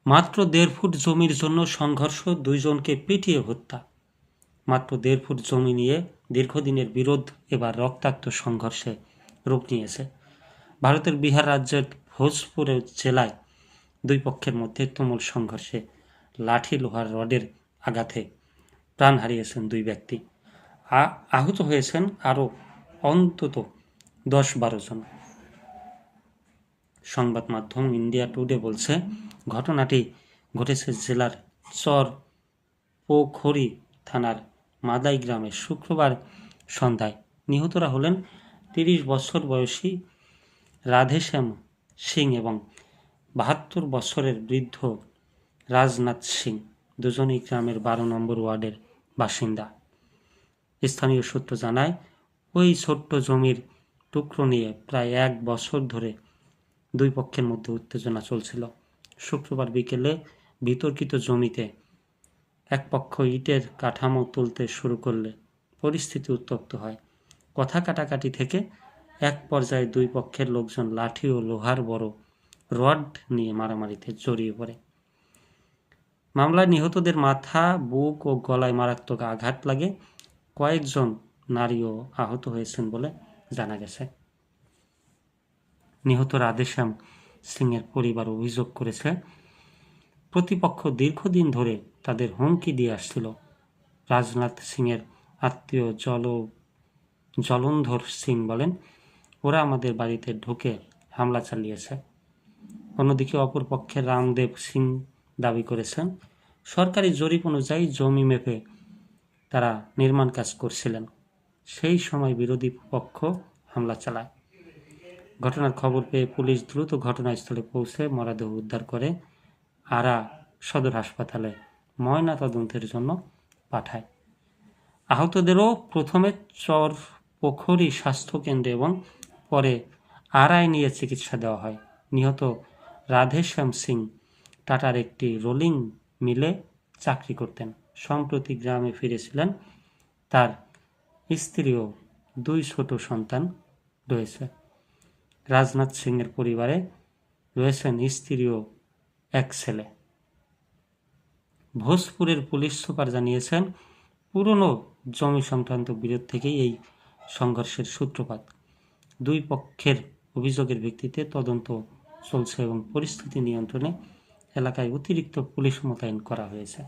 মাত্র 1.5 ফুট জমির জন্য সংঘর্ষ, 2 জনকে পিটিয়ে হত্যা। মাত্র 1.5 ফুট জমি নিয়ে দীর্ঘদিনের বিরোধ এবার রক্তাক্ত সংঘর্ষে রূপ নিয়েছে। ভারতের বিহার রাজ্যের ভোজপুর জেলায় দুই পক্ষের মধ্যে তুমুল সংঘর্ষে লাঠি লোহার রডের আঘাতে প্রাণ হারিয়েছেন 2 ব্যক্তি। আহত হয়েছেন আরও অন্তত 10-12 জন। সংবাদ মাধ্যম ইন্ডিয়া টুডে বলছে, ঘটনাটি ঘটেছে জেলার চর পোখরি থানার মাদাই গ্রামে শুক্রবার সন্ধ্যায়। নিহতরা হলেন 30 বছর বয়সী রাধেশ্যাম সিং এবং 72 বছরের বৃদ্ধ রাজনাথ সিং, দুজনেই গ্রামের 12 নম্বর ওয়ার্ডের বাসিন্দা। স্থানীয় সূত্র জানায়, ওই ছোট্ট জমির টুকরো নিয়ে প্রায় 1 বছর ধরে দুই পক্ষের মধ্যে উত্তেজনা চলছিল। শুক্রবার বিকেলে বিতর্কিত জমিতে এক পক্ষ ইটের কাঠামো তুলতে শুরু করলে পরিস্থিতি উত্তপ্ত হয়। কথা কাটাকাটি থেকে এক পর্যায়ে দুই পক্ষের লোকজন লাঠি ও লোহার বড় রড নিয়ে মারামারিতে জড়িয়ে পড়ে। মামলায় নিহতদের মাথা, বুক ও গলায় মারাত্মক আঘাত লাগে। কয়েকজন নারীও আহত হয়েছেন বলে জানা গেছে। নিহত রাধেশ্যাম সিংয়ের পরিবার অভিযোগ করেছে, প্রতিপক্ষ দীর্ঘদিন ধরে তাদের হুমকি দিয়ে আসছিল। রাজনাথ সিংয়ের আত্মীয় জলন্ধর সিং বলেন, ওরা আমাদের বাড়িতে ঢুকে হামলা চালিয়েছে। অন্যদিকে অপর পক্ষের রামদেব সিং দাবি করেছেন, সরকারি জরিপ অনুযায়ী জমি মেপে তারা নির্মাণ কাজ করছিলেন, সেই সময় বিরোধী পক্ষ হামলা চালায়। ঘটনার খবর পেয়ে পুলিশ দ্রুত ঘটনাস্থলে পৌঁছে মরদেহ উদ্ধার করে আরা সদর হাসপাতালে ময়নাতদন্তের জন্য পাঠায়। আহতদেরও প্রথমে চর পোখরি স্বাস্থ্যকেন্দ্রে এবং পরে আরায় নিয়ে চিকিৎসা দেওয়া হয়। নিহত রাধেশ্যাম সিং টাটার একটি রোলিং মিলে চাকরি করতেন। সম্প্রতি গ্রামে ফিরেছিলেন। তার স্ত্রী ও 2 ছোট সন্তান রয়েছে। রাজনাথ সিংয়ের পরিবারে রয়েছেন স্ত্রী ও এক ছেলে। ভোজপুরের পুলিশ সুপার জানিয়েছেন, পুরনো জমি সংক্রান্ত বিরোধ থেকেই এই সংঘর্ষের সূত্রপাত। দুই পক্ষের অভিযোগের ভিত্তিতে তদন্ত চলছে এবং পরিস্থিতি নিয়ন্ত্রণে এলাকায় অতিরিক্ত পুলিশ মোতায়েন করা হয়েছে।